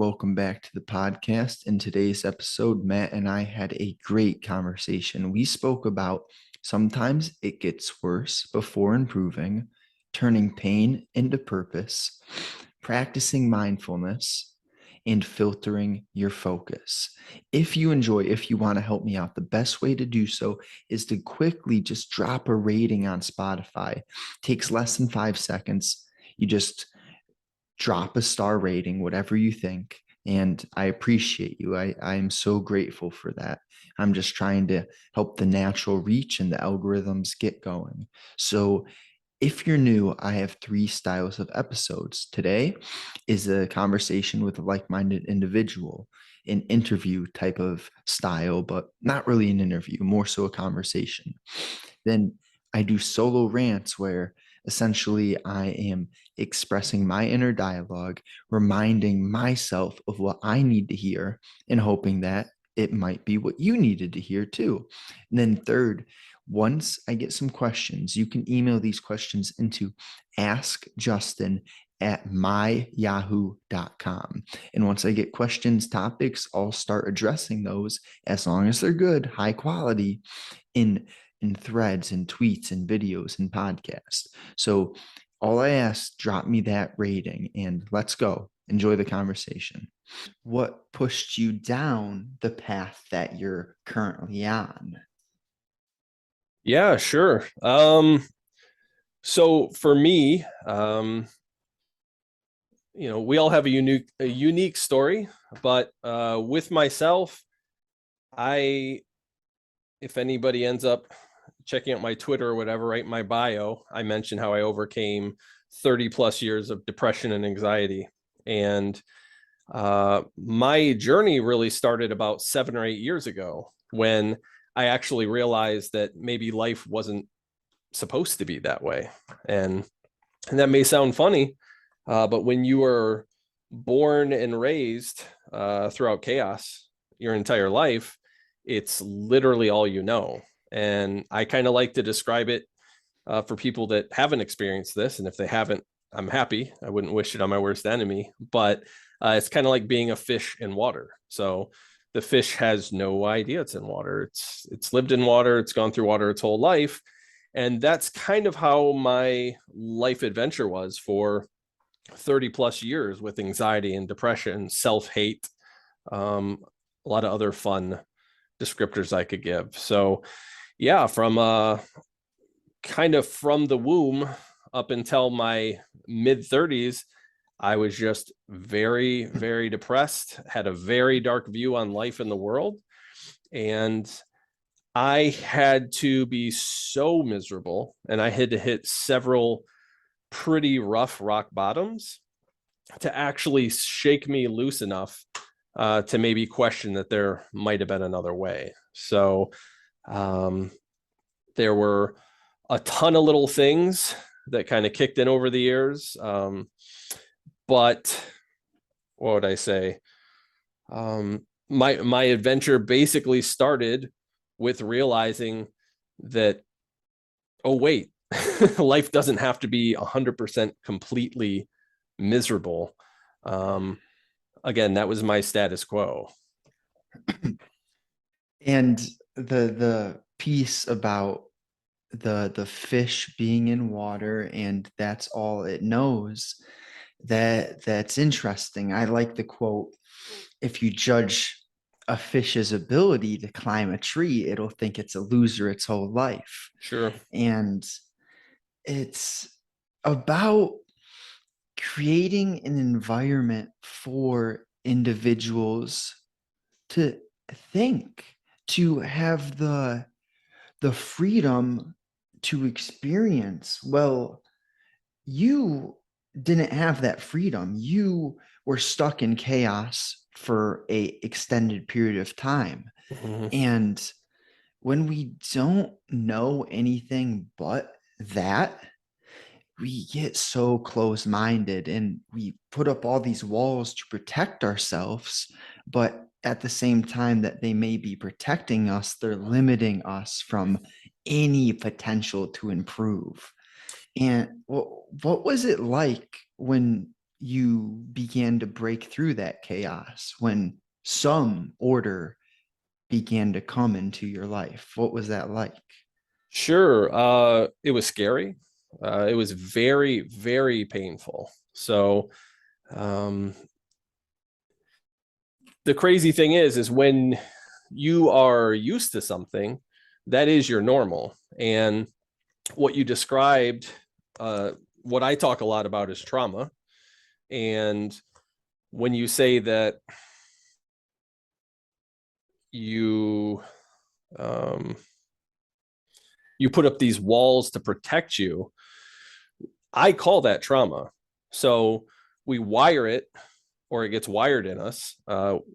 welcome back to the podcast. In today's episode, Matt and I had a great conversation. We spoke about sometimes it gets worse before improving, turning pain into purpose, practicing mindfulness, and filtering your focus. If you want to help me out, the best way to do so is to quickly just drop a rating on Spotify. It takes less than 5 seconds. You just drop a star rating, whatever you think. And I appreciate you. I'm so grateful for that. I'm just trying to help the natural reach and the algorithms get going. So if you're new, I have 3 styles of episodes. Today is a conversation with a like-minded individual, an interview type of style, but not really an interview, more so a conversation. Then I do solo rants where essentially I am expressing my inner dialogue, reminding myself of what I need to hear, and hoping that it might be what you needed to hear too. And then third, once I get some questions, you can email these questions into askjustin@myyahoo.com. And once I get questions, topics, I'll start addressing those as long as they're good, high quality, in threads and tweets and videos and podcasts. So all I ask, drop me that rating and let's go. Enjoy the conversation. What pushed you down the path that you're currently on? Yeah, sure. So for me, we all have a unique story, but with myself, if anybody ends up checking out my Twitter or whatever, right in my bio, I mentioned how I overcame 30 plus years of depression and anxiety. And my journey really started about 7 or 8 years ago when I actually realized that maybe life wasn't supposed to be that way. And that may sound funny, but when you were born and raised throughout chaos your entire life, it's literally all you know. And I kind of like to describe it for people that haven't experienced this. And if they haven't, I'm happy. I wouldn't wish it on my worst enemy, but it's kind of like being a fish in water. So the fish has no idea it's in water. It's lived in water. It's gone through water its whole life. And that's kind of how my life adventure was for 30 plus years, with anxiety and depression, self-hate, a lot of other fun descriptors I could give. So yeah, from kind of from the womb up until my mid 30s, I was just very, very depressed, had a very dark view on life in the world. And I had to be so miserable, and I had to hit several pretty rough rock bottoms to actually shake me loose enough to maybe question that there might have been another way. So there were a ton of little things that kind of kicked in over the years. But what would I say? My adventure basically started with realizing that, oh, wait, life doesn't have to be 100% completely miserable. Again, that was my status quo. And the piece about the fish being in water and that's all it knows, that's interesting. I like the quote, if you judge a fish's ability to climb a tree, it'll think it's a loser its whole life. Sure. And it's about creating an environment for individuals to think, to have the freedom to experience. Well, you didn't have that freedom. You were stuck in chaos for a extended period of time. Mm-hmm. And when we don't know anything but that, we get so close-minded and we put up all these walls to protect ourselves, but at the same time that they may be protecting us, they're limiting us from any potential to improve. And what was it like when you began to break through that chaos, when some order began to come into your life? What was that like? Sure. It was scary. It was very, very painful. So, um, the crazy thing is when you are used to something, that is your normal. And what you described, what I talk a lot about is trauma. And when you say that you, um, you put up these walls to protect you, I call that trauma. So we wire it, or it gets wired in us.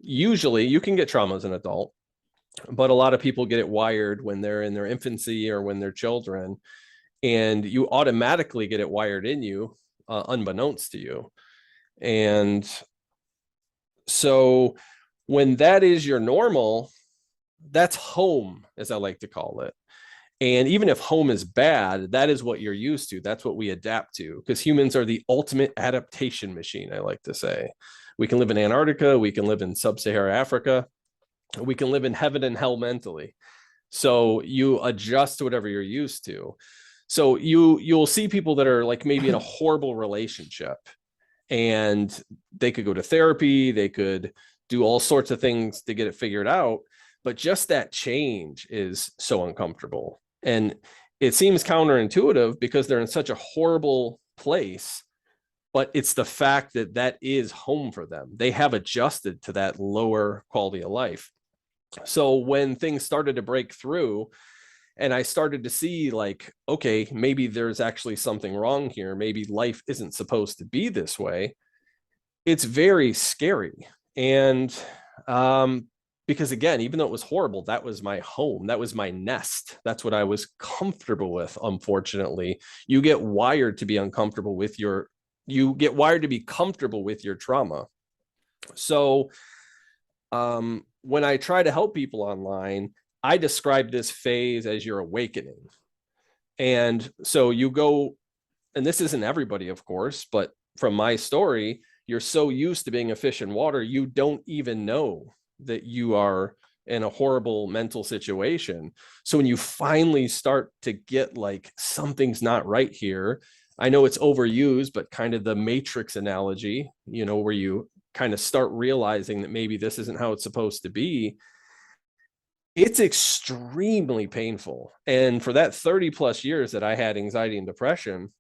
Usually you can get trauma as an adult, but a lot of people get it wired when they're in their infancy or when they're children, and you automatically get it wired in you, unbeknownst to you. And so when that is your normal, that's home, as I like to call it. And even if home is bad, that is what you're used to. That's what we adapt to, because humans are the ultimate adaptation machine, I like to say. We can live in Antarctica, we can live in sub-Saharan Africa, we can live in heaven and hell mentally. So you adjust to whatever you're used to. So you'll see people that are like maybe in a horrible relationship, and they could go to therapy, they could do all sorts of things to get it figured out, but just that change is so uncomfortable. And it seems counterintuitive because they're in such a horrible place, but it's the fact that that is home for them. They have adjusted to that lower quality of life. So when things started to break through, and I started to see like, okay, maybe there's actually something wrong here. Maybe life isn't supposed to be this way. It's very scary. And because again, even though it was horrible, that was my home, that was my nest, that's what I was comfortable with. Unfortunately, you get wired to be uncomfortable with your, you get wired to be comfortable with your trauma. So when I try to help people online, I describe this phase as your awakening. And so you go, and this isn't everybody, of course, but from my story, you're so used to being a fish in water, you don't even know that you are in a horrible mental situation. So when you finally start to get like something's not right here, I know it's overused, but kind of the Matrix analogy, you know, where you kind of start realizing that maybe this isn't how it's supposed to be, it's extremely painful. And for that 30 plus years that I had anxiety and depression,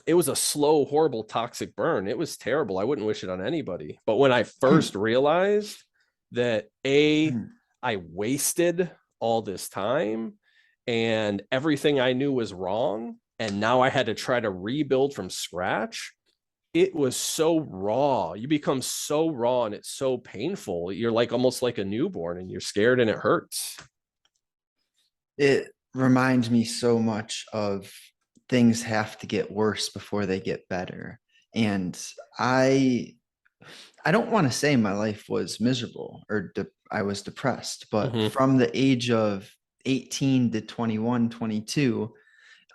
it was a slow, horrible, toxic burn. It was terrible. I wouldn't wish it on anybody. But when I first realized that I wasted all this time and everything I knew was wrong, and now I had to try to rebuild from scratch, it was so raw. You become so raw and it's so painful. You're like almost like a newborn, and you're scared and it hurts. It reminds me so much of things have to get worse before they get better. And I I don't want to say my life was miserable or I was depressed, but Mm-hmm. from the age of 18 to 21, 22,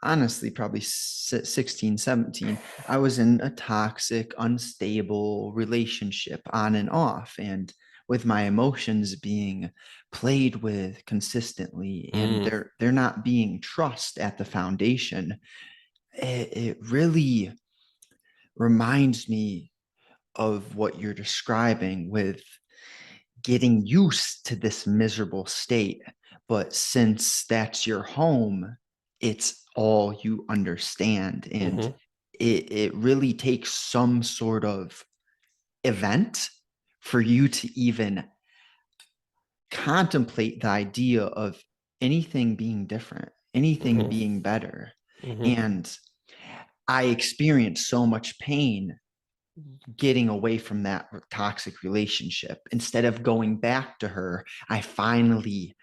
honestly, probably 16, 17, I was in a toxic, unstable relationship on and off. And with my emotions being played with consistently, and Mm. they're not being trust at the foundation, it really reminds me of what you're describing with getting used to this miserable state. But since that's your home, it's all you understand. And Mm-hmm. it really takes some sort of event for you to even contemplate the idea of anything being different, anything Mm-hmm. being better. Mm-hmm. And I experienced so much pain getting away from that toxic relationship. Instead of going back to her, I finally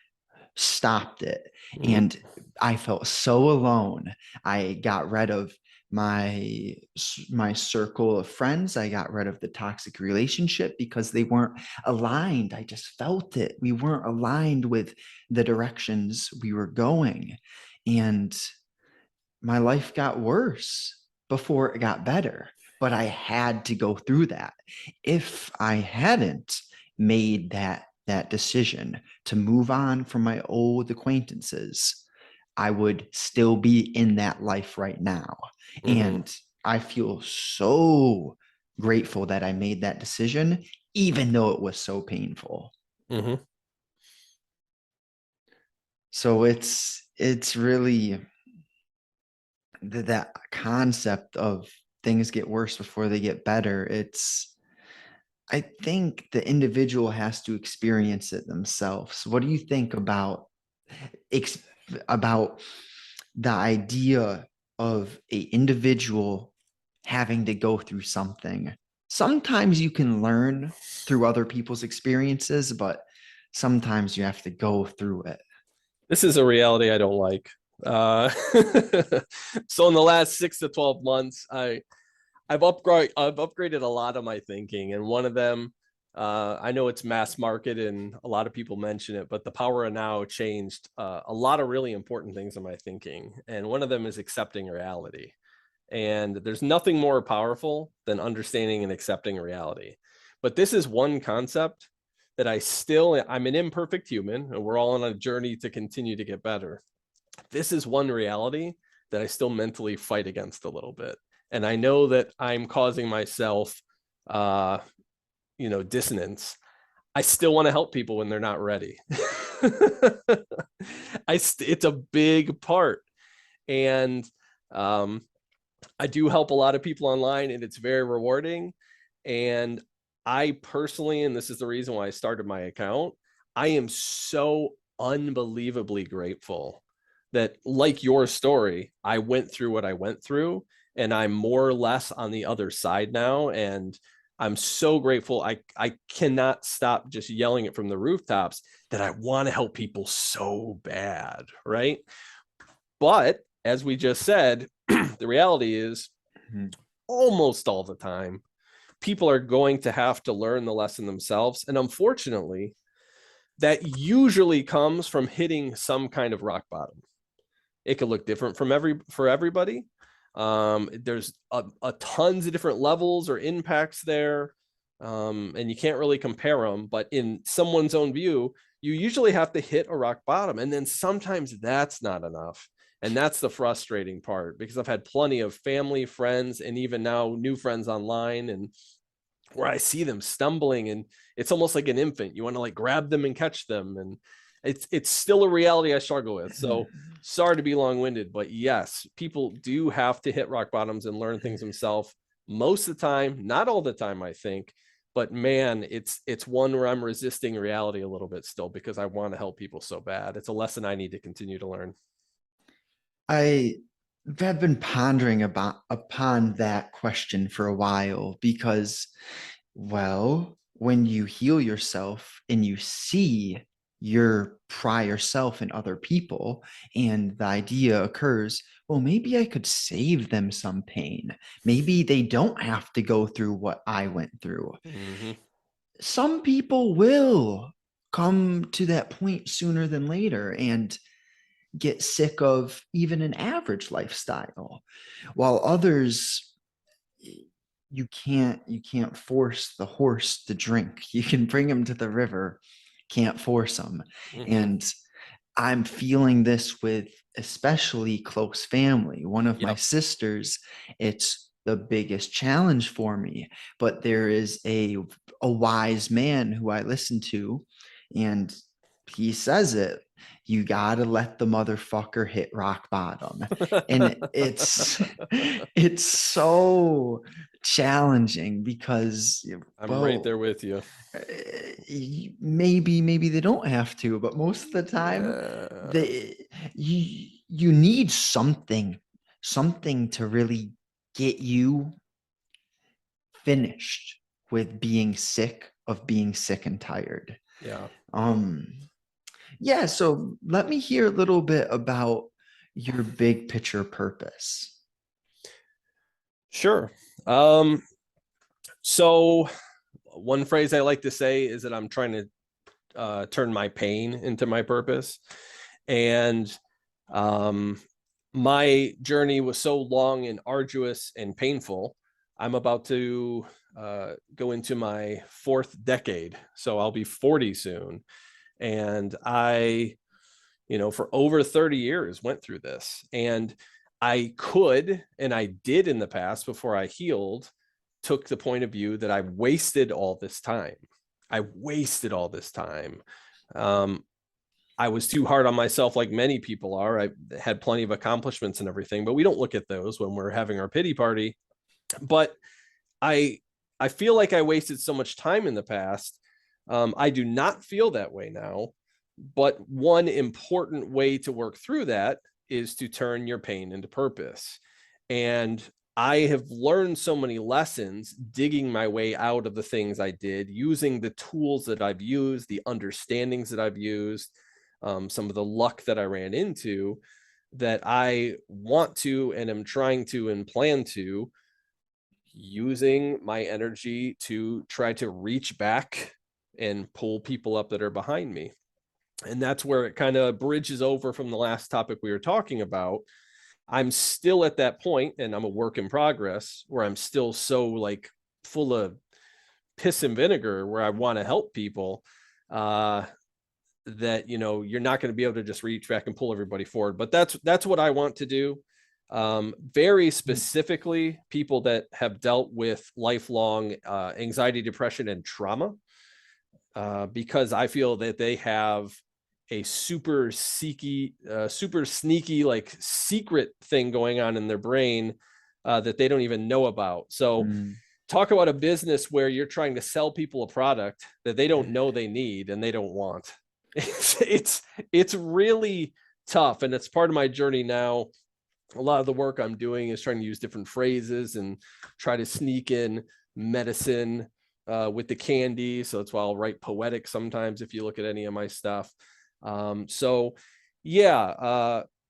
stopped it. Mm-hmm. And I felt so alone. I got rid of my circle of friends. I got rid of the toxic relationship because they weren't aligned. I just felt it. We weren't aligned with the directions we were going. And my life got worse before it got better. but I had to go through that. If I hadn't made that decision to move on from my old acquaintances, I would still be in that life right now. Hmm. And I feel so grateful that I made that decision, even though it was so painful. Hmm. So it's really that concept of things get worse before they get better. It's I think the individual has to experience it themselves. What do you think ex- about the idea of a individual having to go through something? Sometimes you can learn through other people's experiences, but sometimes you have to go through it. This is a reality I don't like. Uh, so in the last 6 to 12 months, I've upgraded a lot of my thinking, and one of them, I know it's mass market and a lot of people mention it, but the power of now changed a lot of really important things in my thinking, and one of them is accepting reality. And there's nothing more powerful than understanding and accepting reality. But this is one concept that I'm an imperfect human, and we're all on a journey to continue to get better. This is one reality that I still mentally fight against a little bit. And I know that I'm causing myself, uh, dissonance. I still want to help people when they're not ready. It's a big part. And um, I do help a lot of people online, and it's very rewarding. And I personally, and this is the reason why I started my account, I am so unbelievably grateful that, like your story, I went through what I went through, and I'm more or less on the other side now. And I'm so grateful. I cannot stop just yelling it from the rooftops that I want to help people so bad, right? But as we just said, the reality is Mhm. almost all the time, people are going to have to learn the lesson themselves. And unfortunately, that usually comes from hitting some kind of rock bottom. It could look different for everybody. There's a tons of different levels or impacts there, and you can't really compare them. But in someone's own view, you usually have to hit a rock bottom, and then sometimes that's not enough. And that's the frustrating part, because I've had plenty of family, friends, and even now new friends online, and where I see them stumbling, and it's almost like an infant. You want to like grab them and catch them, and it's still a reality I struggle with. So sorry to be long-winded, but yes, people do have to hit rock bottoms and learn things themselves most of the time, not all the time, I think. But man, it's one where I'm resisting reality a little bit still, because I want to help people so bad. It's a lesson I need to continue to learn. I have been pondering about upon that question for a while because, well, when you heal yourself and you see your prior self in other people, and the idea occurs, well, maybe I could save them some pain. Maybe they don't have to go through what I went through. Mm-hmm. Some people will come to that point sooner than later and get sick of even an average lifestyle, while others, you can't force the horse to drink. You can bring him to the river, can't force him. Mm-hmm. And I'm feeling this with especially close family. One of my Yep. sisters, it's the biggest challenge for me, but there is a wise man who I listen to, and he says it, you gotta let the motherfucker hit rock bottom. And it's so challenging because, I'm right well, there with you. maybe they don't have to, but most of the time Yeah. they you need something to really get you finished with being sick and tired. Yeah. um yeah, so let me hear a little bit about your big picture purpose. Sure. Um, so one phrase I like to say is that I'm trying to turn my pain into my purpose. And um, my journey was so long and arduous and painful. I'm about to go into my 4th decade. So I'll be 40 soon. And I, for over 30 years went through this. And I could, and I did in the past before I healed, took the point of view that I wasted all this time. I wasted all this time. I was too hard on myself, like many people are. I had plenty of accomplishments and everything, but we don't look at those when we're having our pity party. But I I feel like I wasted so much time in the past. I do not feel that way now. But one important way to work through that is to turn your pain into purpose. And I have learned so many lessons digging my way out of the things I did, using the tools that I've used, the understandings that I've used, some of the luck that I ran into, that I want to and am trying to and plan to, using my energy to try to reach back and pull people up that are behind me. And that's where it kind of bridges over from the last topic we were talking about. I'm still at that point, and I'm a work in progress, where I'm still so like full of piss and vinegar, where I want to help people, that you're not going to be able to just reach back and pull everybody forward. But that's what I want to do. Very specifically, people that have dealt with lifelong anxiety, depression, and trauma, because I feel that they have a super sneaky, like secret thing going on in their brain that they don't even know about. So talk about a business where you're trying to sell people a product that they don't know they need and they don't want. It's really tough. And it's part of my journey now. A lot of the work I'm doing is trying to use different phrases and try to sneak in medicine with the candy. So that's why I'll write poetic sometimes if you look at any of my stuff.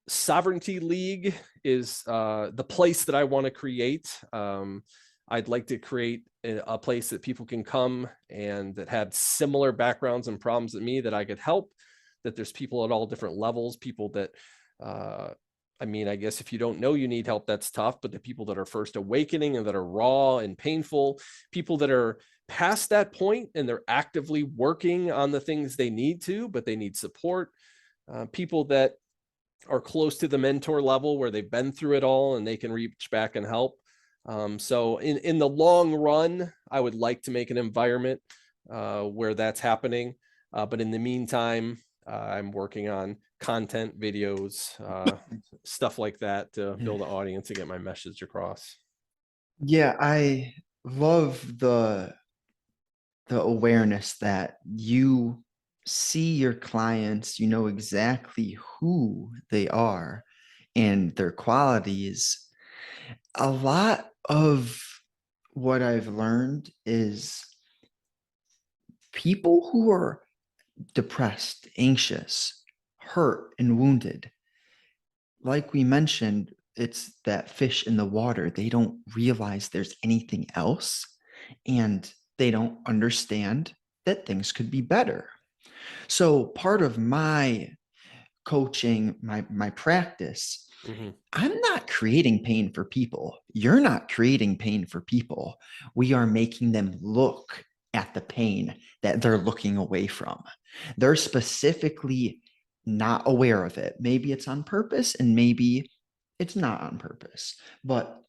Sovereignty League is the place that I want to create. I'd like to create a place that people can come and that have similar backgrounds and problems than me that I could help, that there's people at all different levels, people that, I guess if you don't know you need help, that's tough, but the people that are first awakening and that are raw and painful, people that are past that point and they're actively working on the things they need to, but they need support, people that are close to the mentor level where they've been through it all and they can reach back and help. So in the long run, I would like to make an environment where that's happening. But in the meantime, I'm working on content, videos, stuff like that to build an audience and get my message across. Yeah, I love the awareness that you see your clients, you know exactly who they are and their qualities. A lot of what I've learned is people who are depressed, anxious, hurt, and wounded, like we mentioned, it's that fish in the water. They don't realize there's anything else, and they don't understand that things could be better. So part of my coaching, my practice, I'm not creating pain for people. You're not creating pain for people. We are making them look at the pain that they're looking away from. They're specifically not aware of it. Maybe it's on purpose and maybe it's not on purpose. But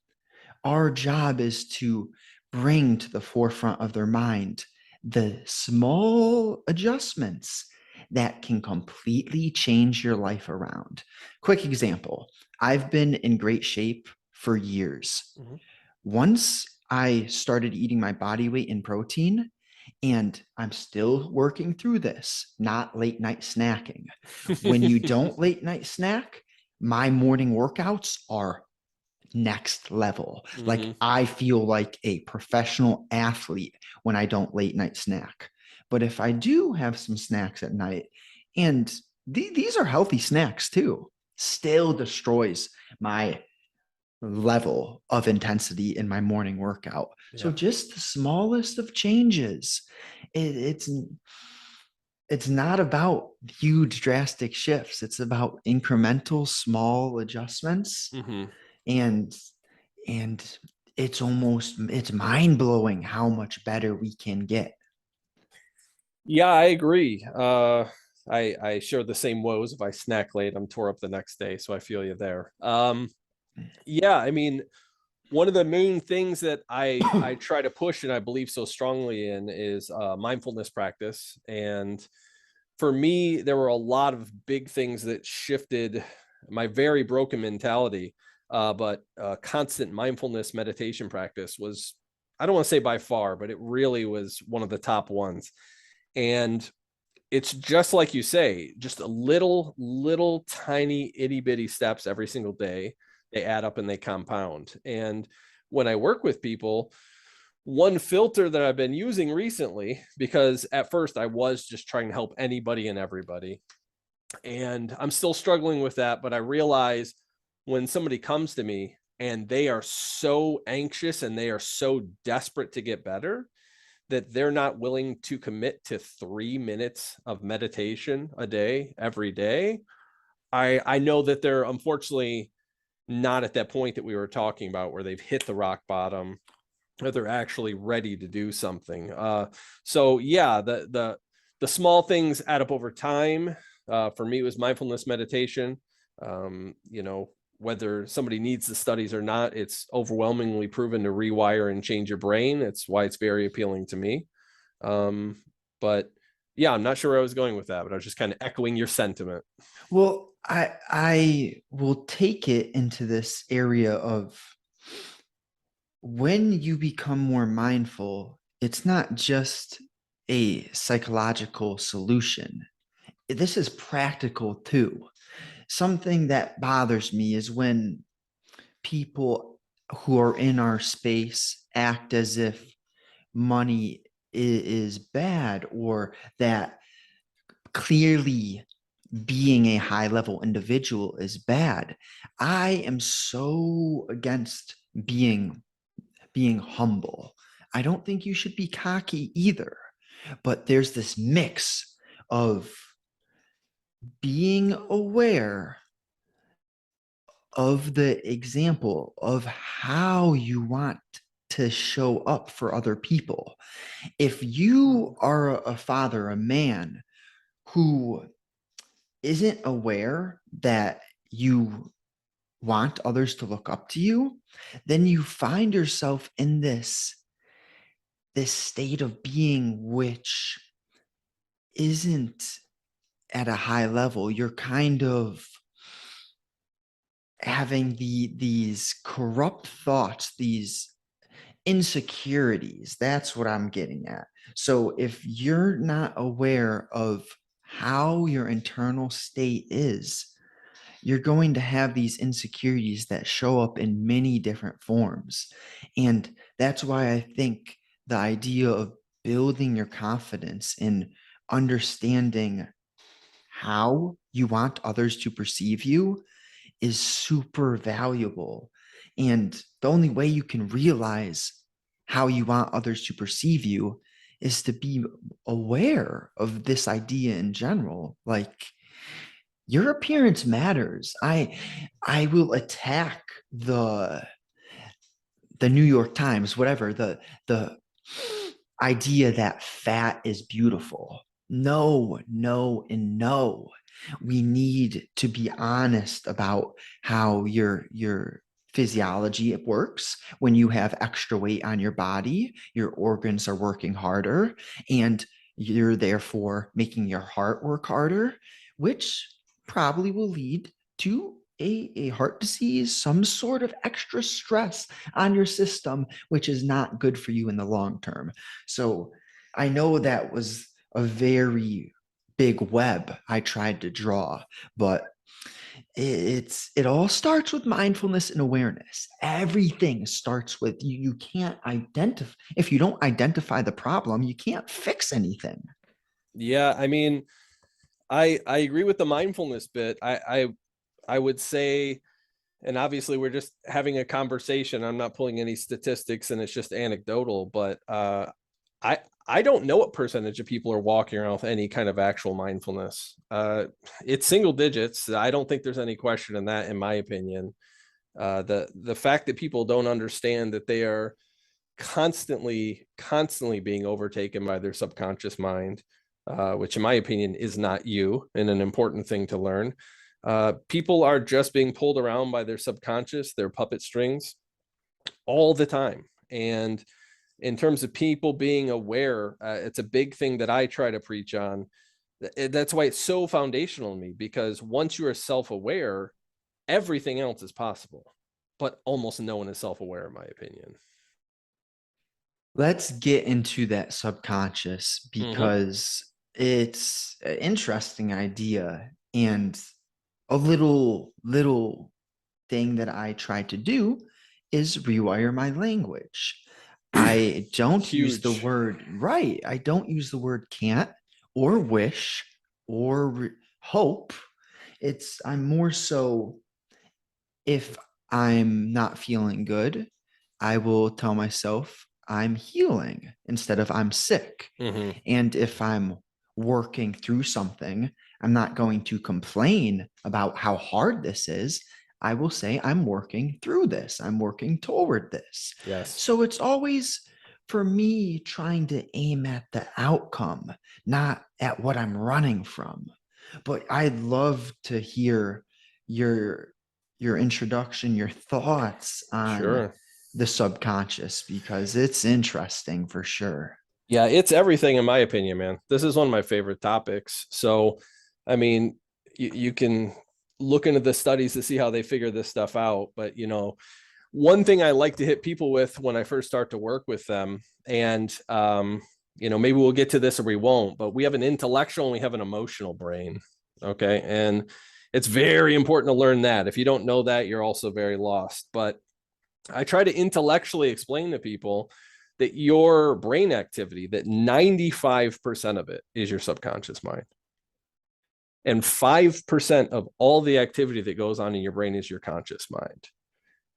our job is to bring to the forefront of their mind the small adjustments that can completely change your life around. Quick example, I've been in great shape for years. Once I started eating my body weight in protein, and I'm still working through this, not late night snacking. When you don't late night snack, my morning workouts are next level. Like I feel like a professional athlete when I don't late night snack. But if I do have some snacks at night, and these are healthy snacks too, still destroys my level of intensity in my morning workout. So just the smallest of changes. It's not about huge drastic shifts. It's about incremental small adjustments. And it's mind blowing how much better we can get. Yeah, I agree. I share the same woes. If I snack late, I'm tore up the next day. So I feel you there. Yeah, I mean, one of the main things that I try to push and I believe so strongly in is mindfulness practice. And for me, there were a lot of big things that shifted my very broken mentality. But constant mindfulness meditation practice was, I don't want to say by far, but it really was one of the top ones. And it's just like you say, just a little tiny itty bitty steps every single day. They add up and they compound. And when I work with people, one filter that I've been using recently, because at first I was just trying to help anybody and everybody, and I'm still struggling with that, but I realize when somebody comes to me and they are so anxious and they are so desperate to get better that they're not willing to commit to 3 minutes of meditation a day, every day, I know that they're unfortunately not at that point that we were talking about where they've hit the rock bottom or they're actually ready to do something. So yeah, the small things add up over time. For me, it was mindfulness meditation. You know, whether somebody needs the studies or not, it's overwhelmingly proven to rewire and change your brain. It's why it's very appealing to me. But yeah, I'm not sure where I was going with that, but I was just kind of echoing your sentiment. Well, I will take it into this area of when you become more mindful, it's not just a psychological solution. This is practical too. Something that bothers me is when people who are in our space act as if money is bad, or that clearly being a high level individual is bad. I am so against being humble. I don't think you should be cocky either. But there's this mix of being aware of the example of how you want to show up for other people. If you are a father, a man who isn't aware that you want others to look up to you, then you find yourself in this state of being which isn't at a high level. You're kind of having these corrupt thoughts, these insecurities. That's what I'm getting at. So if you're not aware of how your internal state is, you're going to have these insecurities that show up in many different forms. And that's why I think the idea of building your confidence and understanding how you want others to perceive you is super valuable. And the only way you can realize how you want others to perceive you is to be aware of this idea in general. Like, your appearance matters. I will attack the New York Times, whatever, the idea that fat is beautiful. No, no, and no. We need to be honest about how your physiology works. When you have extra weight on your body, your organs are working harder, and you're therefore making your heart work harder, which probably will lead to a heart disease, some sort of extra stress on your system, which is not good for you in the long term. So I know that was a very big web I tried to draw, but it all starts with mindfulness and awareness. Everything starts with you. You can't identify, if you don't identify the problem, you can't fix anything. Yeah, I mean, I agree with the mindfulness bit. I would say, and obviously we're just having a conversation. I'm not pulling any statistics and it's just anecdotal, but I I don't know what percentage of people are walking around with any kind of actual mindfulness. It's single digits. I don't think there's any question in that, in my opinion. The fact that people don't understand that they are constantly being overtaken by their subconscious mind, which in my opinion is not you, and an important thing to learn. People are just being pulled around by their subconscious, their puppet strings, all the time. And in terms of people being aware, it's a big thing that I try to preach on. That's why it's so foundational to me, because once you are self-aware, everything else is possible, but almost no one is self-aware, in my opinion. Let's get into that subconscious Mm-hmm. because it's an interesting idea and a little thing that I try to do is rewire my language. I don't use the Huge. word right. I don't use the word can't or wish or hope. I'm more so, if I'm not feeling good, I will tell myself I'm healing instead of I'm sick. Mm-hmm. And if I'm working through something, I'm not going to complain about how hard this is. I will say I'm working through this, I'm working toward this. Yes. So it's always for me trying to aim at the outcome, not at what I'm running from. But I'd love to hear your your introduction, your thoughts on Sure. the subconscious, because it's interesting for sure. Yeah, it's everything in my opinion, man. This is one of my favorite topics. So, I mean, you can look into the studies to see how they figure this stuff out. But, one thing I like to hit people with when I first start to work with them, and, maybe we'll get to this or we won't, but we have an intellectual and we have an emotional brain. Okay. And it's very important to learn that. If you don't know that, you're also very lost. But I try to intellectually explain to people that your brain activity, that 95% of it is your subconscious mind. And 5% of all the activity that goes on in your brain is your conscious mind.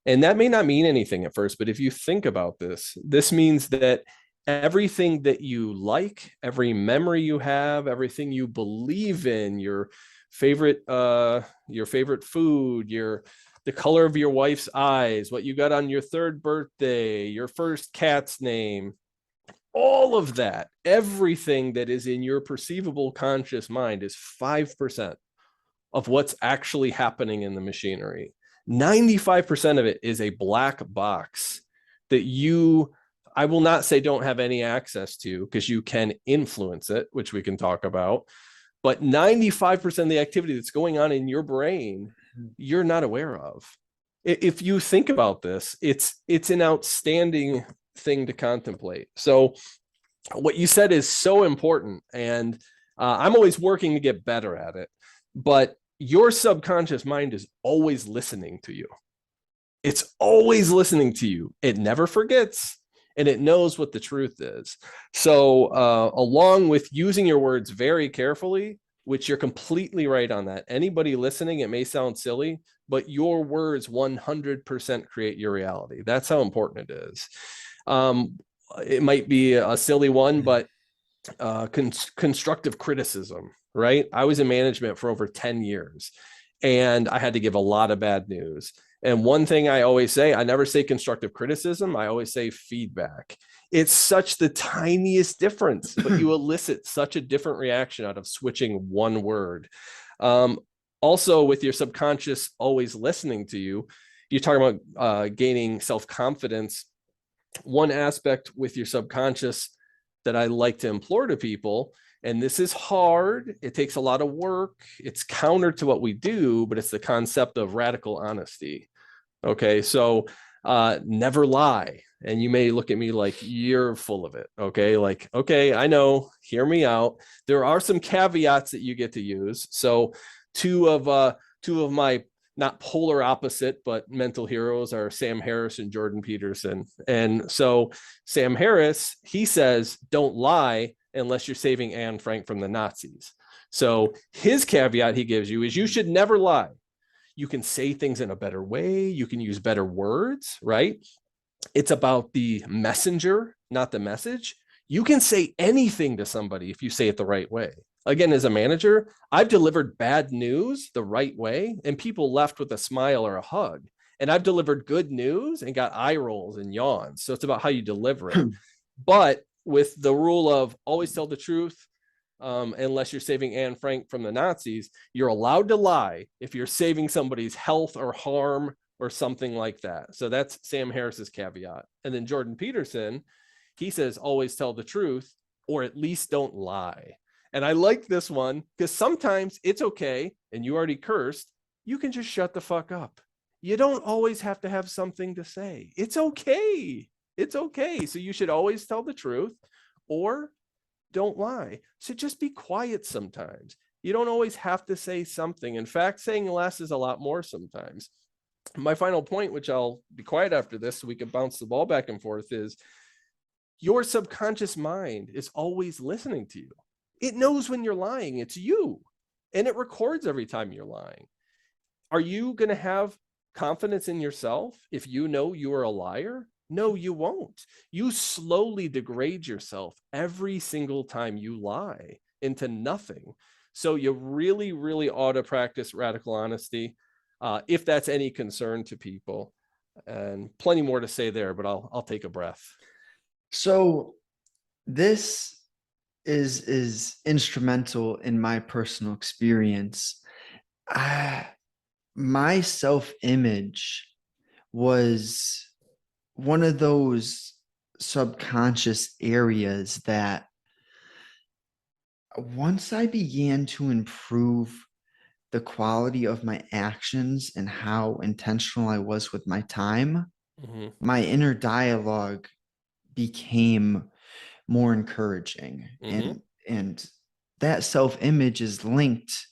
And that may not mean anything at first, but if you think about this, this means that everything that you like, every memory you have, everything you believe in, your favorite food, the color of your wife's eyes, what you got on your third birthday, your first cat's name, all of that, everything that is in your perceivable conscious mind is 5% of what's actually happening in the machinery. 95% of it is a black box that I will not say don't have any access to, because you can influence it, which we can talk about. But 95% of the activity that's going on in your brain, you're not aware of. If you think about this, it's an outstanding thing to contemplate. So what you said is so important, and I'm always working to get better at it. But your subconscious mind is always listening to you. It's always listening to you. It never forgets, and it knows what the truth is. So along with using your words very carefully, which you're completely right on that. Anybody listening, it may sound silly, but your words 100% create your reality. That's how important it is. It might be a silly one, but constructive criticism, right? I was in management for over 10 years and I had to give a lot of bad news. And one thing I always say, I never say constructive criticism. I always say feedback. It's such the tiniest difference, but you elicit such a different reaction out of switching one word. Also, with your subconscious always listening to you, you're talking about gaining self-confidence. One aspect with your subconscious that I like to implore to people, and this is hard, it takes a lot of work, it's counter to what we do, but it's the concept of radical honesty. Okay, so never lie. And you may look at me like you're full of it. Okay, like, okay, I know, hear me out. There are some caveats that you get to use. So two of my not polar opposite, but mental heroes are Sam Harris and Jordan Peterson. And so Sam Harris, he says, don't lie unless you're saving Anne Frank from the Nazis. So his caveat he gives you is you should never lie. You can say things in a better way. You can use better words, right? It's about the messenger, not the message. You can say anything to somebody if you say it the right way. Again, as a manager, I've delivered bad news the right way, and people left with a smile or a hug. And I've delivered good news and got eye rolls and yawns. So it's about how you deliver it. But with the rule of always tell the truth, unless you're saving Anne Frank from the Nazis, you're allowed to lie if you're saving somebody's health or harm or something like that. So that's Sam Harris's caveat. And then Jordan Peterson, he says, always tell the truth, or at least don't lie. And I like this one because sometimes it's okay, and you already cursed, you can just shut the fuck up. You don't always have to have something to say. It's okay. It's okay. So you should always tell the truth or don't lie. So just be quiet sometimes. You don't always have to say something. In fact, saying less is a lot more sometimes. My final point, which I'll be quiet after this so we can bounce the ball back and forth, is your subconscious mind is always listening to you. It knows when you're lying. It's you. And it records every time you're lying. Are you going to have confidence in yourself if you know you are a liar? No, you won't. You slowly degrade yourself every single time you lie into nothing. So you really, really ought to practice radical honesty, if that's any concern to people. And plenty more to say there, but I'll take a breath. So this is instrumental in my personal experience. My self-image was one of those subconscious areas that once I began to improve the quality of my actions and how intentional I was with my time, my inner dialogue became more encouraging. And that self-image is linked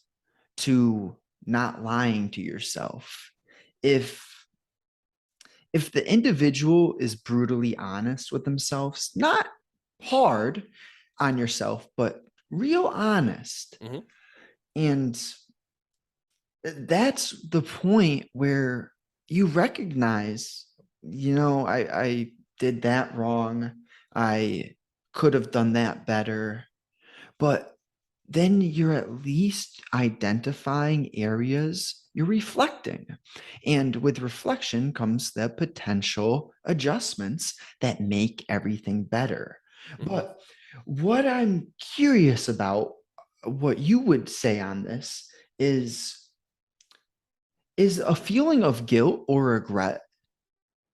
to not lying to yourself. If the individual is brutally honest with themselves, not hard on yourself, but real honest, and that's the point where you recognize, I did that wrong. I could have done that better. But then you're at least identifying areas you're reflecting. And with reflection comes the potential adjustments that make everything better. But what I'm curious about, what you would say on this is a feeling of guilt or regret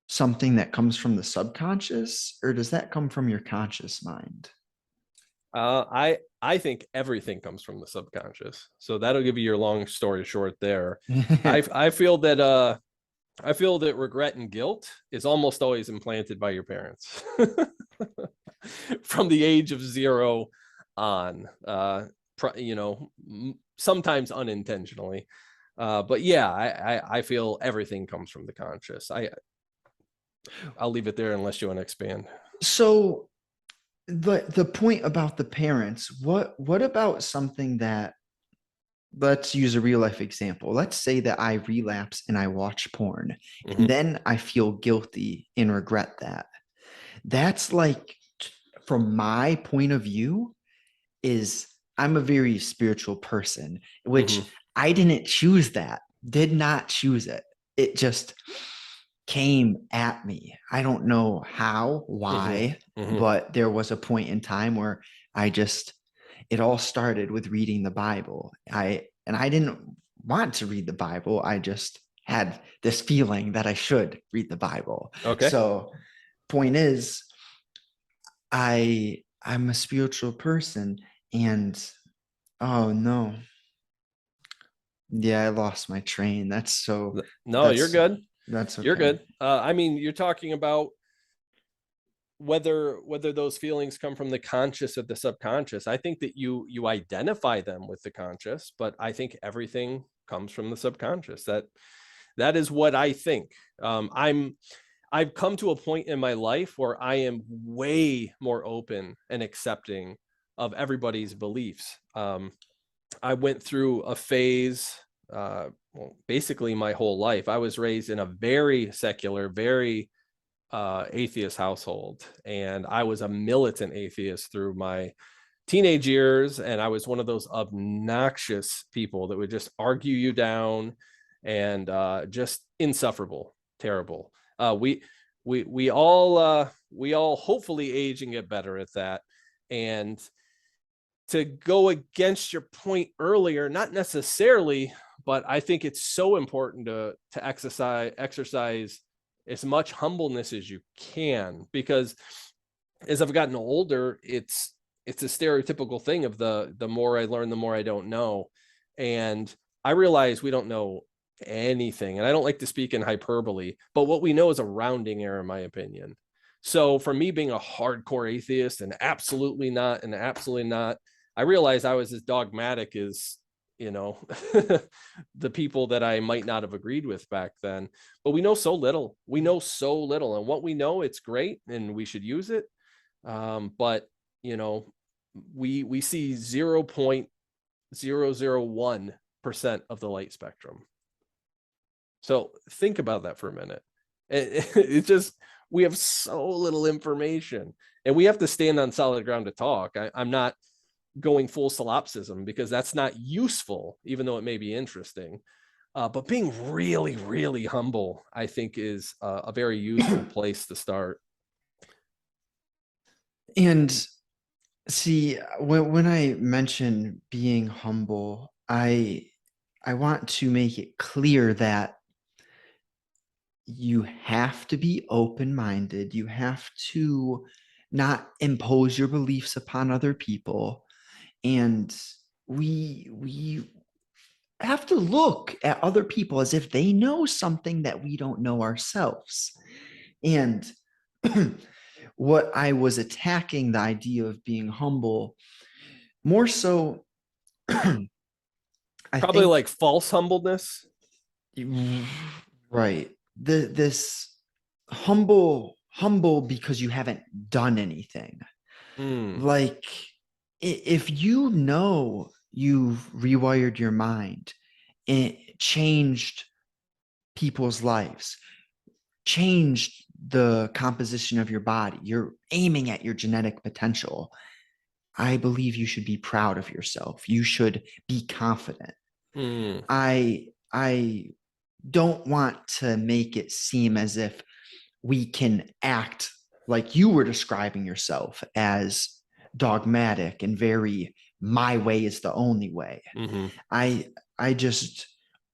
something that comes from the subconscious, or does that come from your conscious mind? I think everything comes from the subconscious. So that'll give you your long story short there. I feel that regret and guilt is almost always implanted by your parents from the age of 0 on. Sometimes unintentionally. But yeah, I feel everything comes from the conscious. I'll leave it there unless you want to expand. So the point about the parents, what about something that, let's use a real life example. Let's say that I relapse and I watch porn, and then I feel guilty and regret that. That's like, from my point of view, is I'm a very spiritual person, which I didn't choose that, did not choose it. It just came at me. I don't know how, why, but there was a point in time where it all started with reading the Bible. I didn't want to read the Bible. I just had this feeling that I should read the Bible. Okay. So point is, I'm a spiritual person, and oh no. Yeah, I lost my train. You're good. That's okay. You're good. You're talking about whether those feelings come from the conscious or the subconscious. I think that you identify them with the conscious, but I think everything comes from the subconscious. That is what I think. I've come to a point in my life where I am way more open and accepting of everybody's beliefs. I went through a phase, basically my whole life. I was raised in a very secular, very atheist household, and I was a militant atheist through my teenage years, and I was one of those obnoxious people that would just argue you down and just insufferable. terrible. We all hopefully age and get better at that. And to go against your point earlier, not necessarily, but I think it's so important to exercise as much humbleness as you can, because as I've gotten older, it's a stereotypical thing of the more I learn, the more I don't know. And I realize we don't know anything. And I don't like to speak in hyperbole, but what we know is a rounding error, in my opinion. So for me being a hardcore atheist and absolutely not, I realized I was as dogmatic as, the people that I might not have agreed with back then. But we know so little. And what we know, it's great and we should use it. But we see 0.001% of the light spectrum. So think about that for a minute. It's just, we have so little information, and we have to stand on solid ground to talk. I'm not going full solipsism because that's not useful, even though it may be interesting. But being really, really humble, I think, is a very useful place to start. And see, when I mention being humble, I want to make it clear that you have to be open-minded. You have to not impose your beliefs upon other people. And we have to look at other people as if they know something that we don't know ourselves. And what I was attacking the idea of being humble more so, I Probably think, like false humbleness. right. This humble because you haven't done anything. Like, if you know you've rewired your mind, it changed people's lives, changed the composition of your body, you're aiming at your genetic potential, I believe you should be proud of yourself. You should be confident. I don't want to make it seem as if we can act like you were describing yourself as dogmatic and very my way is the only way. I just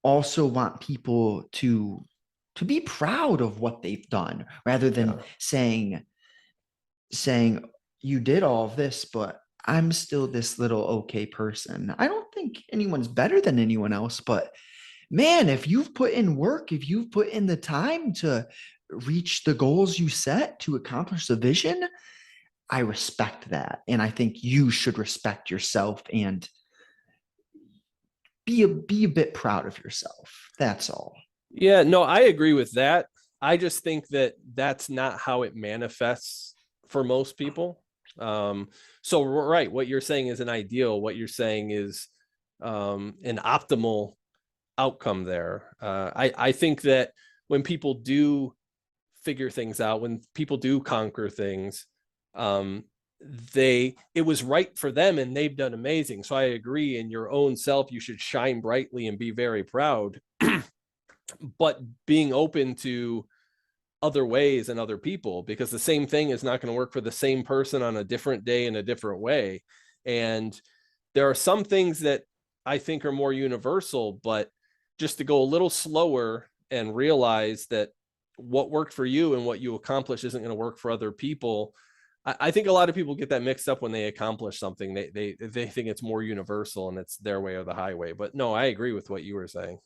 also want people to be proud of what they've done rather than saying you did all of this, but I'm still this little okay person. I don't think anyone's better than anyone else, but man, if you've put in work, if you've put in the time to reach the goals you set, to accomplish the vision, I respect that. And I think you should respect yourself and be a bit proud of yourself. That's all. Yeah, no, I agree with that. I just think that that's not how it manifests for most people. So right, what you're saying is an ideal. What you're saying is an optimal outcome there. I think that when people do figure things out, when people do conquer things, it was right for them and they've done amazing. So I agree, in your own self, you should shine brightly and be very proud, but being open to other ways and other people, because the same thing is not going to work for the same person on a different day in a different way. And there are some things that I think are more universal, but just to go a little slower and realize that what worked for you and what you accomplish isn't going to work for other people. I think a lot of people get that mixed up when they accomplish something. They think it's more universal and it's their way or the highway. But no, I agree with what you were saying.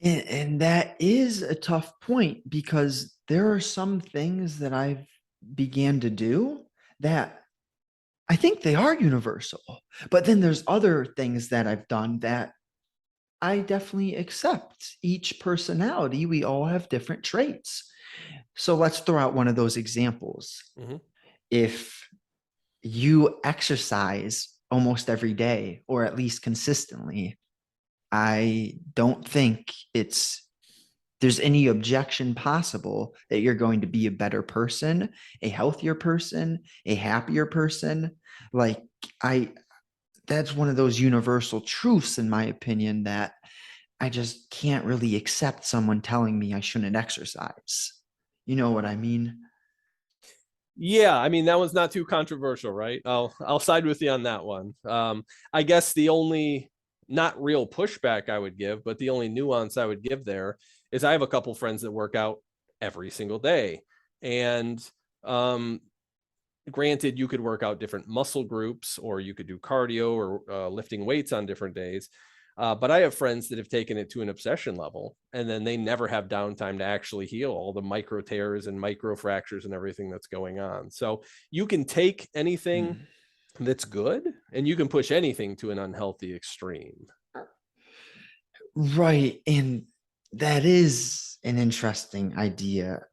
And that is a tough point, because there are some things that I've began to do that I think they are universal. But then there's other things that I've done that I definitely accept. Each personality, we all have different traits. So let's throw out one of those examples. If you exercise almost every day, or at least consistently, I don't think there's any objection possible that you're going to be a better person, a healthier person, a happier person. Like, that's one of those universal truths, in my opinion, that I just can't really accept someone telling me I shouldn't exercise. You know what I mean? Yeah, I mean that one's not too controversial, right? I'll side with you on that one. I guess the only not real pushback I would give, but the only nuance I would give there is I have a couple friends that work out every single day, and um, granted, you could work out different muscle groups, or you could do cardio or lifting weights on different days. But I have friends that have taken it to an obsession level, and then they never have downtime to actually heal all the micro tears and micro fractures and everything that's going on. So you can take anything Mm. that's good and you can push anything to an unhealthy extreme. Right. And that is an interesting idea.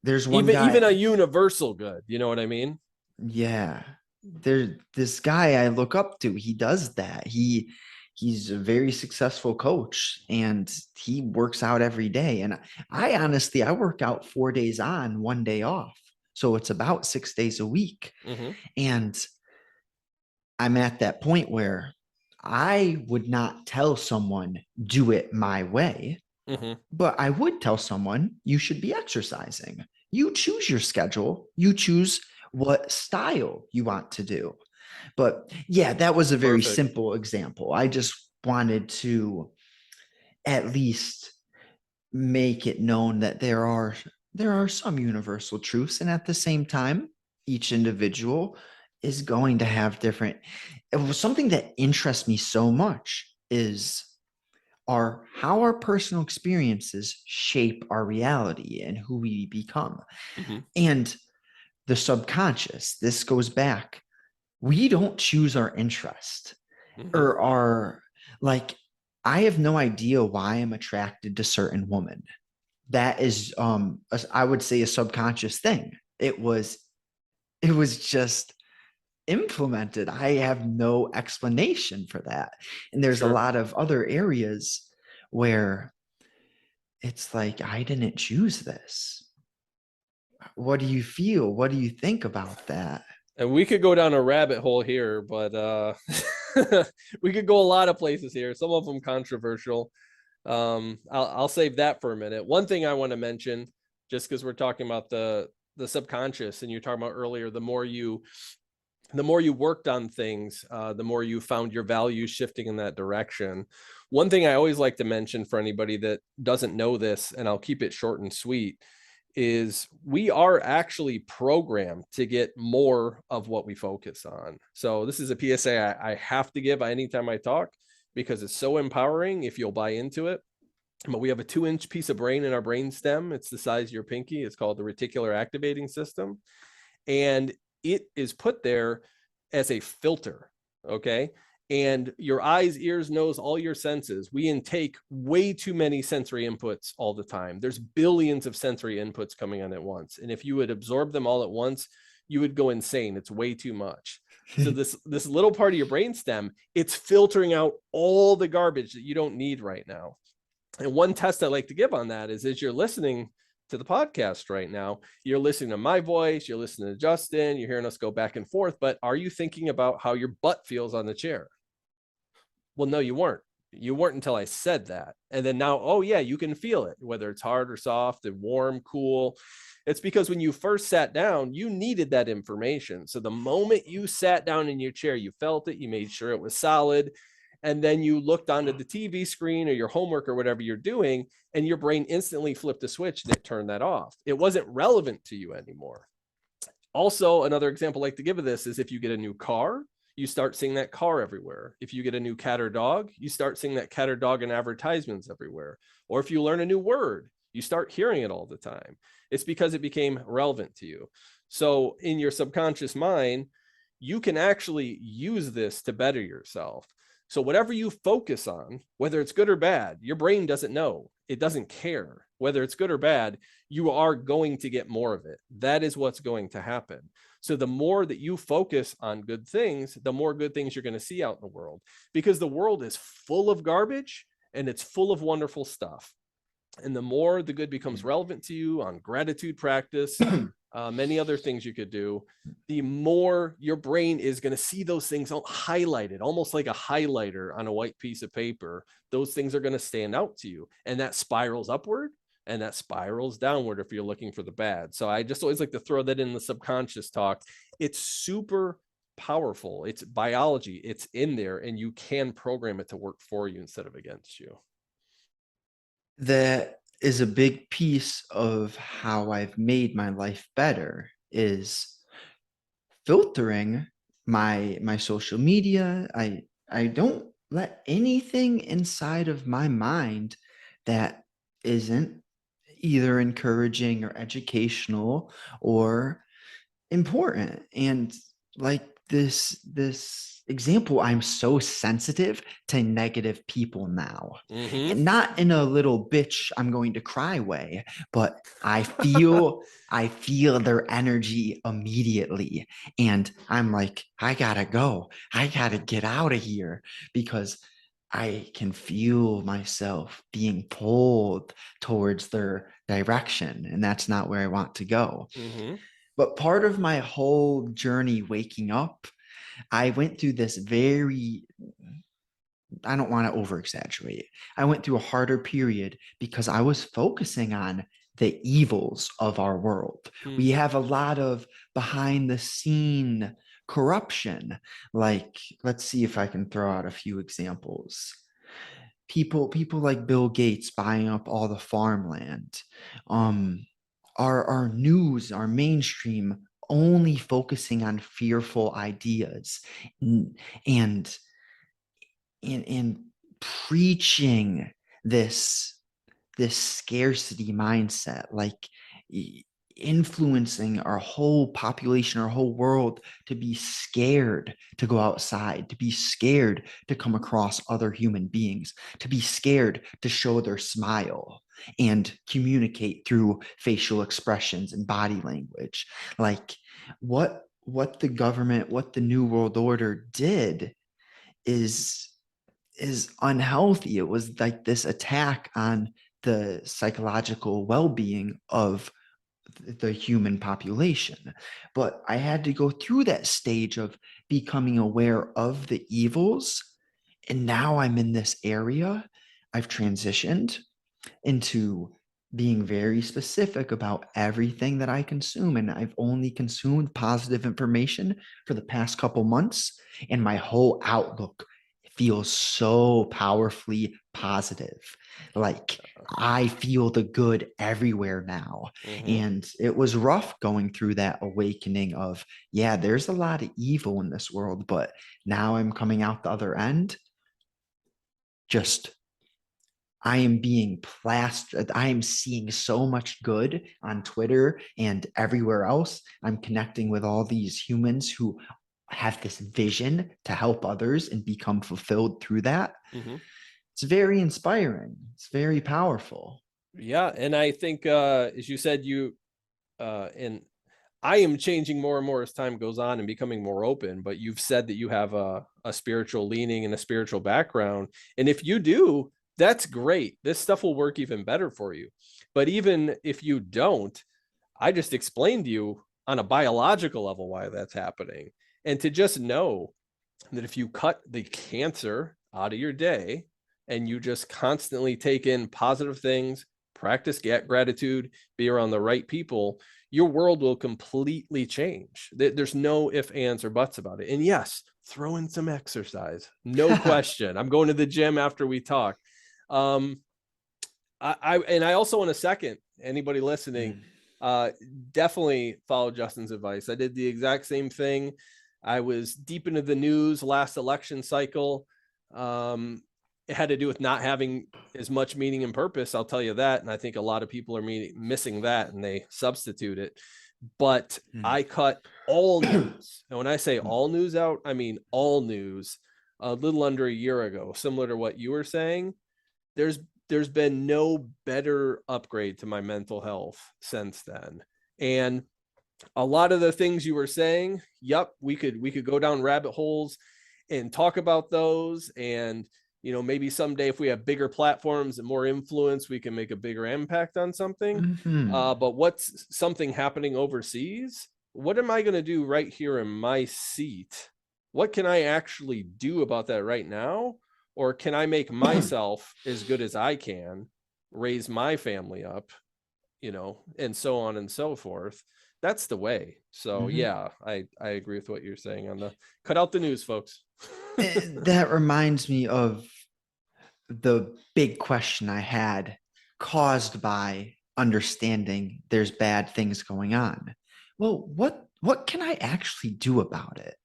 There's one Even a guy, universal good, you know what I mean? yeah. This guy I look up to, he does that. He's a very successful coach and he works out every day. And I honestly, I work out 4 days on, 1 day off. So it's about 6 days a week. Mm-hmm. And I'm at that point where I would not tell someone, do it my way, Mm-hmm. but I would tell someone, you should be exercising. You choose your schedule, you choose what style you want to do. But yeah, that was a very Perfect. simple example. I just wanted to at least make it known that there are some universal truths, and at the same time each individual is going to have different. It was something that interests me so much is our how our personal experiences shape our reality and who we become. Mm-hmm. And the subconscious, this goes back, we don't choose our interest Mm-hmm. or our, like, I have no idea why I'm attracted to certain women. That is I would say a subconscious thing. It was just implemented. I have no explanation for that. And there's a Sure. lot of other areas where it's like, I didn't choose this. What do you feel? What do you think about that? And we could go down a rabbit hole here, but we could go a lot of places here, some of them controversial. I'll save that for a minute. One thing I want to mention, just because we're talking about the subconscious, and you're talking about earlier, the more you worked on things, the more you found your values shifting in that direction. One thing I always like to mention for anybody that doesn't know this, and I'll keep it short and sweet, is we are actually programmed to get more of what we focus on. So this is a PSA I have to give anytime I talk because it's so empowering if you'll buy into it. But we have a 2-inch piece of brain in our brain stem. It's the size of your pinky. It's called the reticular activating system. And it is put there as a filter. Okay. And your eyes, ears, nose, all your senses, we intake way too many sensory inputs all the time. There's billions of sensory inputs coming on at once. And if you would absorb them all at once, you would go insane. It's way too much. So this little part of your brainstem, it's filtering out all the garbage that you don't need right now. And one test I like to give on that is as you're listening to the podcast right now, you're listening to my voice, you're listening to Justin, you're hearing us go back and forth, but are you thinking about how your butt feels on the chair? Well, no, you weren't. You weren't until I said that. And then now, oh yeah, you can feel it, whether it's hard or soft and warm, cool. It's because when you first sat down, you needed that information. So the moment you sat down in your chair, you felt it, you made sure it was solid. And then you looked onto the TV screen or your homework or whatever you're doing, and your brain instantly flipped a switch and it turned that off. It wasn't relevant to you anymore. Also, another example I like to give of this is if you get a new car, you start seeing that car everywhere. If you get a new cat or dog, you start seeing that cat or dog in advertisements everywhere. Or if you learn a new word, you start hearing it all the time. It's because it became relevant to you. So in your subconscious mind, you can actually use this to better yourself. So whatever you focus on, whether it's good or bad, your brain doesn't know. It doesn't care whether it's good or bad. You are going to get more of it. That is what's going to happen. So the more that you focus on good things, the more good things you're going to see out in the world, because the world is full of garbage and it's full of wonderful stuff. And the more the good becomes relevant to you on gratitude practice, many other things you could do, the more your brain is going to see those things highlighted, almost like a highlighter on a white piece of paper. Those things are going to stand out to you, and that spirals upward and that spirals downward if you're looking for the bad. So I just always like to throw that in the subconscious talk. It's super powerful. It's biology. It's in there, and you can program it to work for you instead of against you. That is a big piece of how I've made my life better, is filtering my social media. I don't let anything inside of my mind that isn't either encouraging or educational or important. And like this example, I'm so sensitive to negative people now. Mm-hmm. And not in a little bitch I'm going to cry way, but I feel their energy immediately, and I'm like, I gotta go, I gotta get out of here, because I can feel myself being pulled towards their direction, and that's not where I want to go. Mm-hmm. But part of my whole journey waking up, I went through this very, I don't want to over exaggerate. I went through a harder period because I was focusing on the evils of our world. We Mm-hmm. have a lot of behind the scene corruption. Like, let's see if I can throw out a few examples. People like Bill Gates buying up all the farmland. Um, our news, our mainstream only focusing on fearful ideas, and and and preaching this this scarcity mindset, like influencing our whole population, our whole world, to be scared to go outside, to be scared to come across other human beings, to be scared to show their smile and communicate through facial expressions and body language. Like what the government, what the New World Order did is unhealthy. It was like this attack on the psychological well-being of the human population. But I had to go through that stage of becoming aware of the evils. And now I'm in this area. I've transitioned into being very specific about everything that I consume. And I've only consumed positive information for the past couple months. And my whole outlook feels so powerfully positive. Like, I feel the good everywhere now. Mm-hmm. And it was rough going through that awakening of, yeah, there's a lot of evil in this world, but now I'm coming out the other end. Just, I am being plastered. I am seeing so much good on Twitter and everywhere else. I'm connecting with all these humans who have this vision to help others and become fulfilled through that. Mm-hmm. It's very inspiring. It's very powerful. Yeah. And I think, as you said, and I am changing more and more as time goes on and becoming more open, but you've said that you have a spiritual leaning and a spiritual background. And if you do, that's great. This stuff will work even better for you. But even if you don't, I just explained to you on a biological level why that's happening. And to just know that if you cut the cancer out of your day and you just constantly take in positive things, practice gratitude, be around the right people, your world will completely change. There's no ifs, ands, or buts about it. And yes, throw in some exercise, no question. I'm going to the gym after we talk. I also want to second anybody listening, definitely follow Justin's advice. I did the exact same thing. I was deep into the news last election cycle. It had to do with not having as much meaning and purpose. I'll tell you that. And I think a lot of people are missing that and they substitute it. But I cut all news. And when I say all news out, I mean all news a little under a year ago, similar to what you were saying. There's been no better upgrade to my mental health since then. And a lot of the things you were saying, yep, we could go down rabbit holes and talk about those. And maybe someday if we have bigger platforms and more influence, we can make a bigger impact on something. Mhm. But what's something happening overseas? What am I going to do right here in my seat? What can I actually do about that right now? Or can I make myself as good as I can, raise my family up, and so on and so forth? That's the way. So Mhm. yeah, I agree with what you're saying on the cut out the news, folks. That reminds me of the big question I had caused by understanding there's bad things going on. Well, what can I actually do about it?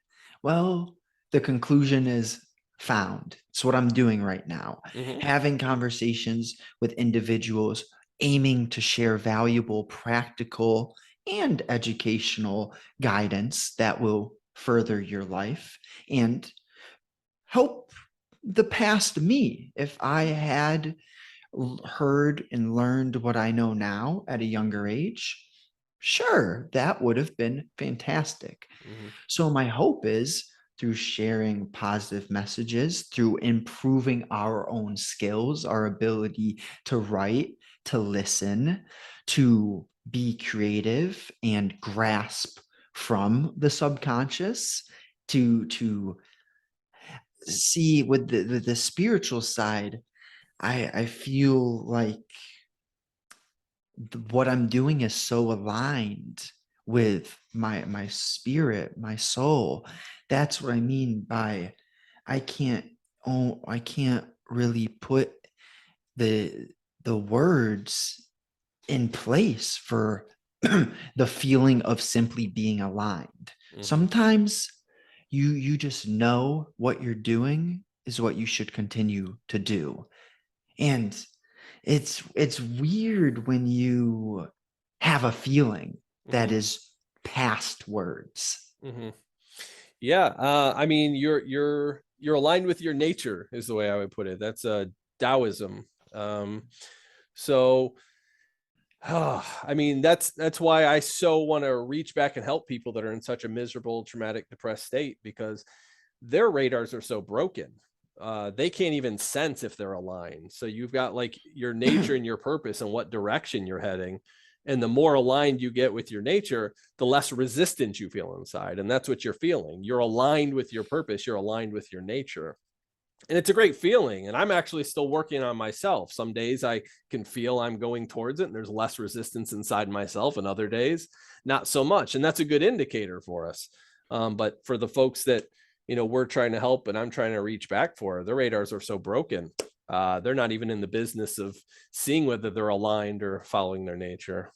Well, the conclusion is found. It's what I'm doing right now. Mm-hmm. Having conversations with individuals aiming to share valuable, practical, and educational guidance that will further your life and help the past me. If I had heard and learned what I know now at a younger age, sure, that would have been fantastic. Mm-hmm. So, my hope is through sharing positive messages, through improving our own skills, our ability to write, to listen, to be creative and grasp from the subconscious, to see with the spiritual side, I feel like what I'm doing is so aligned with my spirit, my soul. That's what I mean by I can't I can't really put the the words in place for the feeling of simply being aligned. Mm-hmm. Sometimes you just know what you're doing is what you should continue to do. And it's weird when you have a feeling that Mm-hmm. is past words. Mm-hmm. Yeah, I mean, you're aligned with your nature is the way I would put it. That's Taoism. So, I mean, that's why I so want to reach back and help people that are in such a miserable, traumatic, depressed state, because their radars are so broken. They can't even sense if they're aligned. So you've got like your nature and your purpose and what direction you're heading. And the more aligned you get with your nature, the less resistance you feel inside. And that's what you're feeling. You're aligned with your purpose. You're aligned with your nature. And it's a great feeling. And I'm actually still working on myself. Some days I can feel I'm going towards it and there's less resistance inside myself, and other days, not so much. And that's a good indicator for us. But for the folks that, we're trying to help and I'm trying to reach back for, their radars are so broken. They're not even in the business of seeing whether they're aligned or following their nature.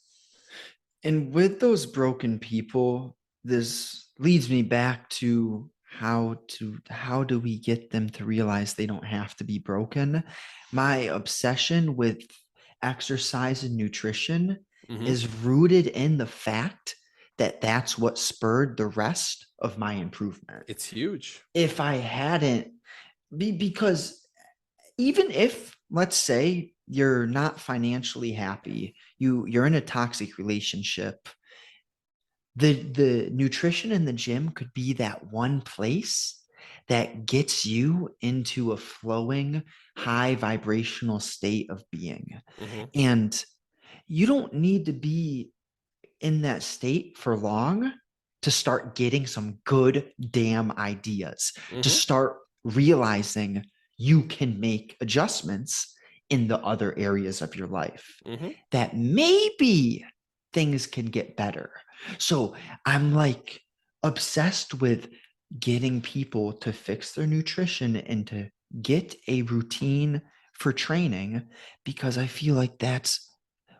And with those broken people, this leads me back to how do we get them to realize they don't have to be broken? My obsession with exercise and nutrition Mm-hmm. is rooted in the fact that that's what spurred the rest of my improvement. It's huge. If I hadn't because even if let's say you're not financially happy, you're in a toxic relationship, the nutrition in the gym could be that one place that gets you into a flowing high vibrational state of being. Mm-hmm. And you don't need to be in that state for long to start getting some good damn ideas, to Mm-hmm. start realizing you can make adjustments in the other areas of your life, Mm-hmm. that maybe things can get better. So I'm like obsessed with getting people to fix their nutrition and to get a routine for training, because I feel like that's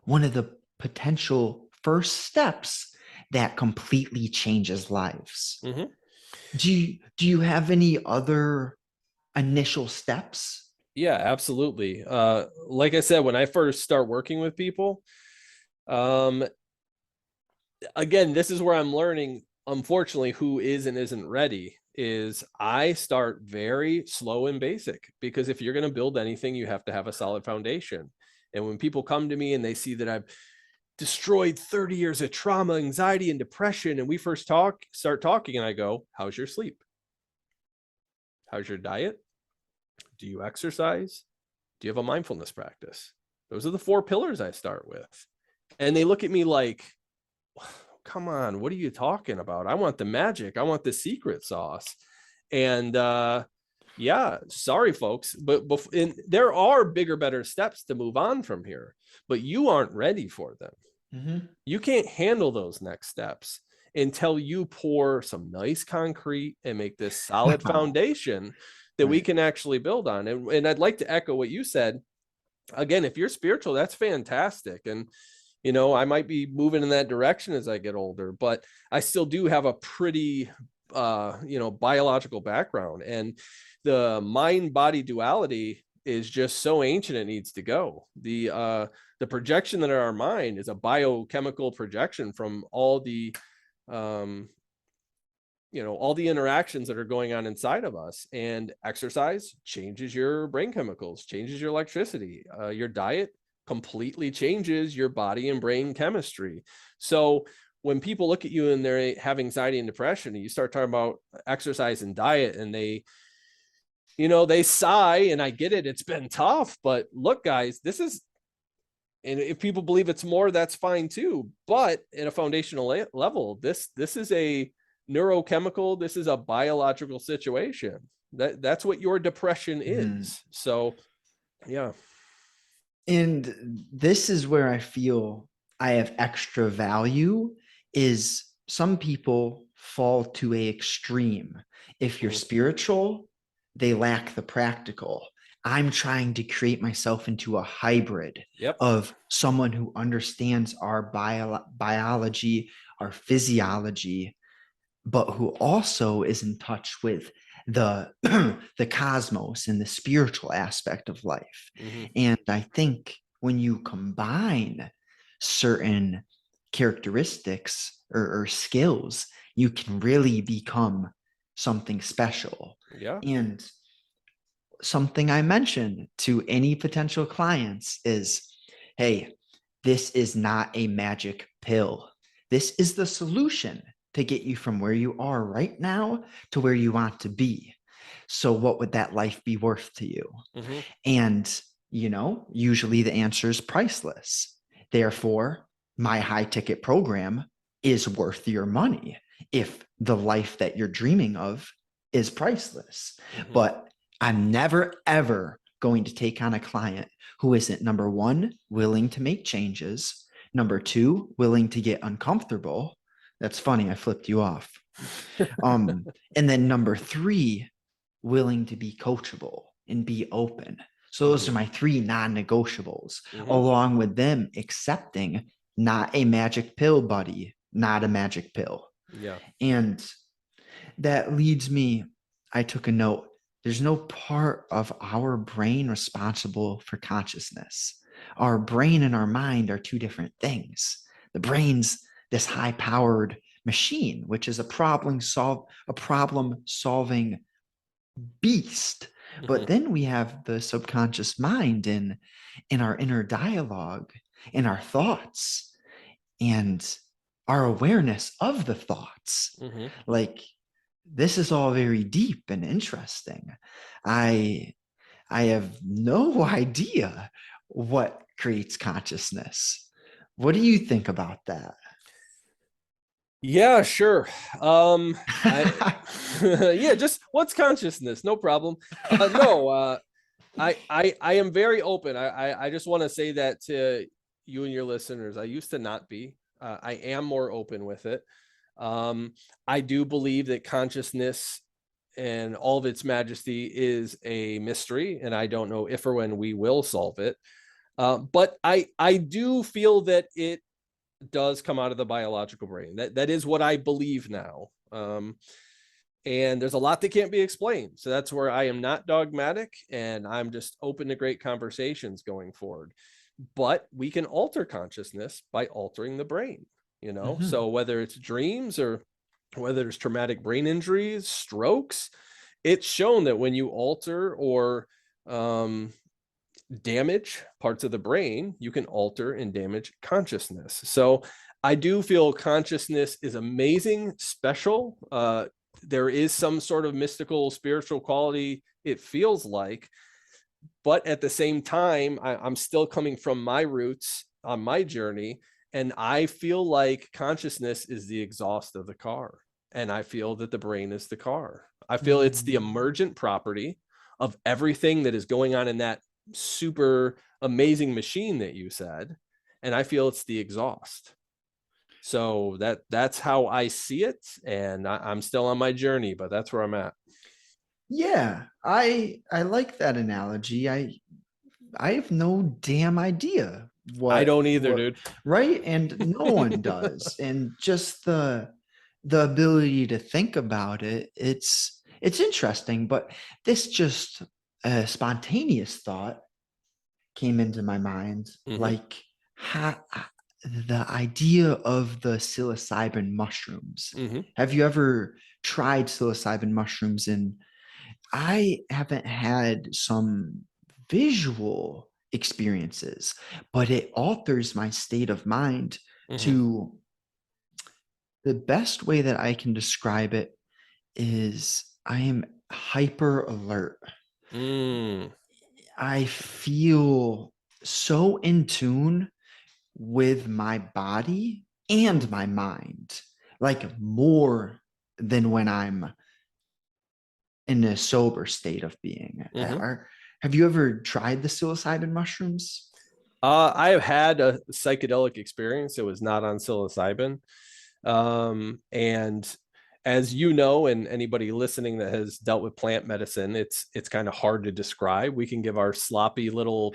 one of the potential first steps that completely changes lives. Mm-hmm. Do you have any other initial steps? Yeah, absolutely. Like I said, when I first start working with people, um, again, this is where I'm learning, unfortunately, who is and isn't ready. Is I start very slow and basic, because if you're going to build anything, you have to have a solid foundation. And when people come to me and they see that I've destroyed 30 years of trauma, anxiety, and depression, and we first start talking, and I go, how's your sleep? How's your diet? Do you exercise? Do you have a mindfulness practice? Those are the 4 pillars I start with. And they look at me like, come on, what are you talking about? I want the magic. I want the secret sauce. And yeah, sorry, folks, but there are bigger, better steps to move on from here, but you aren't ready for them. Mm-hmm. You can't handle those next steps until you pour some nice concrete and make this solid foundation that we can actually build on. And I'd like to echo what you said. Again, if you're spiritual, that's fantastic. And, I might be moving in that direction as I get older, but I still do have a pretty, biological background, and the mind-body duality is just so ancient, it needs to go. The projection that in our mind is a biochemical projection from all the all the interactions that are going on inside of us. And exercise changes your brain chemicals, changes your electricity. Your diet completely changes your body and brain chemistry. So when people look at you and they have anxiety and depression, and you start talking about exercise and diet, and they sigh, and I get it, it's been tough, but look, guys, this is, and if people believe it's more, that's fine too. But at a foundational level, this is a neurochemical, this is a biological situation. That's what your depression is. So yeah. And this is where I feel I have extra value, is some people fall to a extreme. If you're spiritual, they lack the practical. I'm trying to create myself into a hybrid of someone who understands our biology, our physiology, but who also is in touch with the the cosmos and the spiritual aspect of life. And I think when you combine certain characteristics or skills, you can really become something special. And something I mentioned to any potential clients is, hey, this is not a magic pill. This is the solution to get you from where you are right now to where you want to be. So what would that life be worth to you? And, usually the answer is priceless. Therefore, my high ticket program is worth your money if the life that you're dreaming of is priceless. But I'm never, ever going to take on a client who isn't, number one, willing to make changes, number two, willing to get uncomfortable. That's funny, I flipped you off. And then number three, willing to be coachable and be open. So those are my 3 non-negotiables, along with them accepting not a magic pill, buddy, not a magic pill. And that leads me, I took a note, there's no part of our brain responsible for consciousness. Our brain and our mind are 2 different things. The brain's this high-powered machine, which is a problem-solving beast. But then we have the subconscious mind in our inner dialogue, in our thoughts, and our awareness of the thoughts. Like, this is all very deep and interesting. I have no idea what creates consciousness. What do you think about that? Yeah, sure. Yeah, just what's consciousness? No problem. No, I am very open. I just want to say that to you and your listeners. I used to not be. I am more open with it. I do believe that consciousness and all of its majesty is a mystery, and I don't know if or when we will solve it. But I do feel that it does come out of the biological brain. That is what I believe now. And there's a lot that can't be explained. So that's where I am not dogmatic, and I'm just open to great conversations going forward. But we can alter consciousness by altering the brain, So whether it's dreams or whether it's traumatic brain injuries, strokes, it's shown that when you alter or damage parts of the brain, you can alter and damage consciousness. So I do feel consciousness is amazing, special. There is some sort of mystical, spiritual quality, it feels like. But at the same time, I'm still coming from my roots on my journey. And I feel like consciousness is the exhaust of the car. And I feel that the brain is the car. I feel it's the Mm. emergent property of everything that is going on in that super amazing machine that you said. And I feel it's the exhaust. So that's how I see it. And I'm still on my journey, but that's where I'm at. Yeah, I like that analogy. I have no damn idea I don't either, what dude. right, and no one does. And just the ability to think about it, it's interesting, but this just a spontaneous thought came into my mind, Mm-hmm. like how, the idea of the psilocybin mushrooms. Mm-hmm. Have you ever tried psilocybin mushrooms? And I haven't had some visual experiences, but it alters my state of mind Mm-hmm. to the best way that I can describe it is I am hyper alert. Mm. I feel so in tune with my body and my mind, like more than when I'm in a sober state of being. Mm-hmm. Have you ever tried the psilocybin mushrooms? I have had a psychedelic experience. It was not on psilocybin. And as you know, and anybody listening that has dealt with plant medicine, it's kind of hard to describe. We can give our sloppy little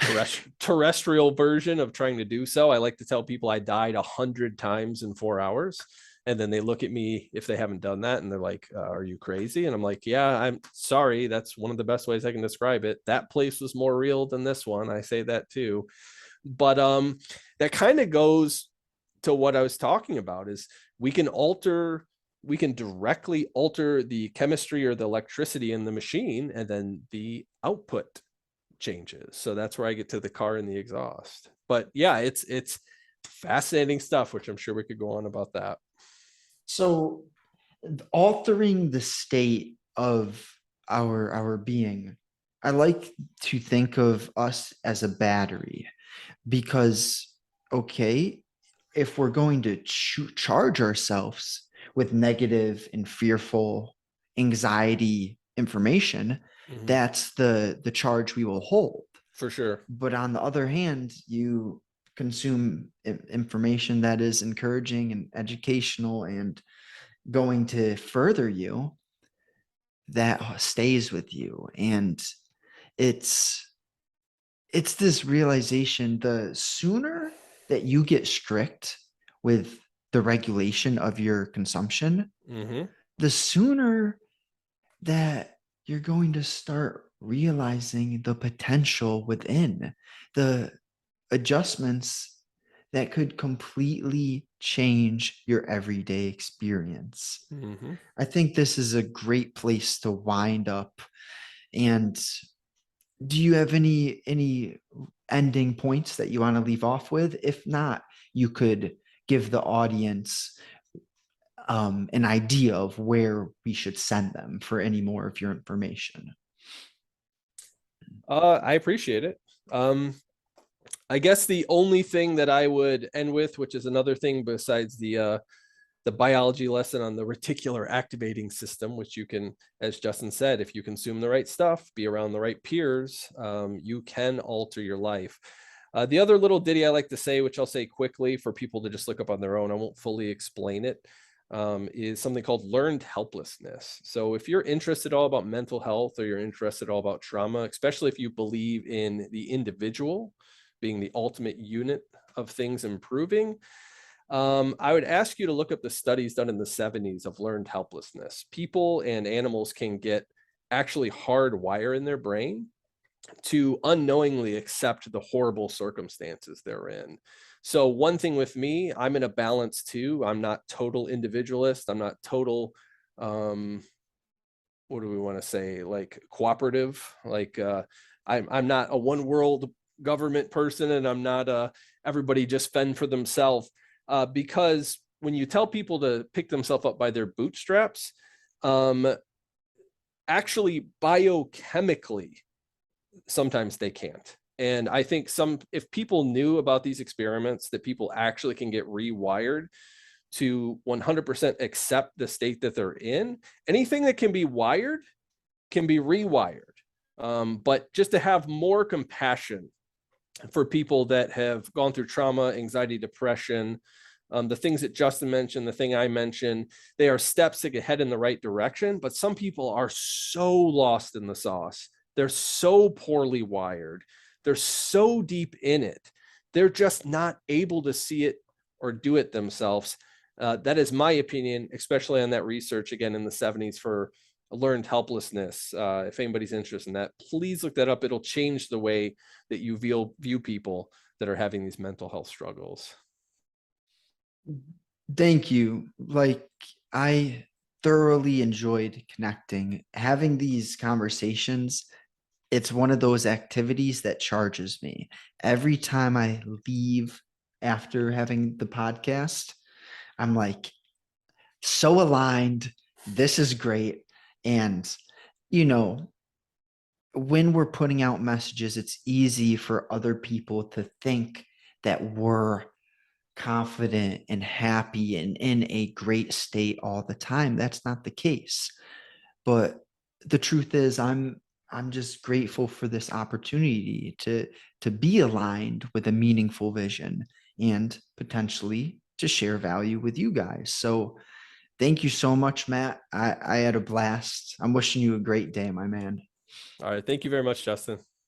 terrestrial version of trying to do so. I like to tell people I died 100 times in 4 hours. And then they look at me if they haven't done that and they're like, are you crazy? And I'm like, yeah, I'm sorry. That's one of the best ways I can describe it. That place was more real than this one. I say that too. But that kind of goes to what I was talking about is we can alter, we can directly alter the chemistry or the electricity in the machine, and then the output changes. So that's where I get to the car and the exhaust. But yeah, it's fascinating stuff, which I'm sure we could go on about that. So altering the state of our being, I like to think of us as a battery because okay, if we're going to charge ourselves with negative and fearful anxiety information, Mm-hmm. that's the charge we will hold. For sure. But on the other hand, you consume information that is encouraging and educational and going to further you, that stays with you. And it's it's this realization, the sooner that you get strict with the regulation of your consumption, Mm-hmm. the sooner that you're going to start realizing the potential within, the adjustments that could completely change your everyday experience. Mm-hmm. I think this is a great place to wind up. And do you have any ending points that you want to leave off with? If not, you could give the audience an idea of where we should send them for any more of your information. I appreciate it. I guess the only thing that I would end with, which is another thing besides the biology lesson on the reticular activating system, which you can, as Justin said, if you consume the right stuff, be around the right peers, you can alter your life. The other little ditty I like to say, which I'll say quickly for people to just look up on their own, I won't fully explain it, is something called learned helplessness. So if you're interested all about mental health or you're interested all about trauma, especially if you believe in the individual being the ultimate unit of things improving, I would ask you to look up the studies done in the 70s of learned helplessness. People and animals can get actually hardwire in their brain to unknowingly accept the horrible circumstances they're in. So one thing with me, I'm in a balance too. I'm not total individualist. I'm not total, what do we want to say? Like cooperative. Like I'm not a one world government person, and I'm not everybody just fend for themselves. Because when you tell people to pick themselves up by their bootstraps, actually biochemically, sometimes they can't. And I think if people knew about these experiments, that people actually can get rewired to 100% accept the state that they're in. Anything that can be wired can be rewired. But just to have more compassion for people that have gone through trauma, anxiety, depression, the things that Justin mentioned, the thing I mentioned, they are steps to head in the right direction. But some people are so lost in the sauce. They're so poorly wired. They're so deep in it. They're just not able to see it or do it themselves. That is my opinion, especially on that research again in the 70s for learned helplessness. If anybody's interested in that, please look that up. It'll change the way that you view people that are having these mental health struggles. Thank you. Like, I thoroughly enjoyed connecting, having these conversations. It's one of those activities that charges me. Every time I leave after having the podcast, I'm like, so aligned. This is great. And, you know, when we're putting out messages, it's easy for other people to think that we're confident and happy and in a great state all the time. That's not the case. But the truth is, I'm just grateful for this opportunity to be aligned with a meaningful vision and potentially to share value with you guys. So thank you so much, Matt. I had a blast. I'm wishing you a great day, my man. All right. Thank you very much, Justin.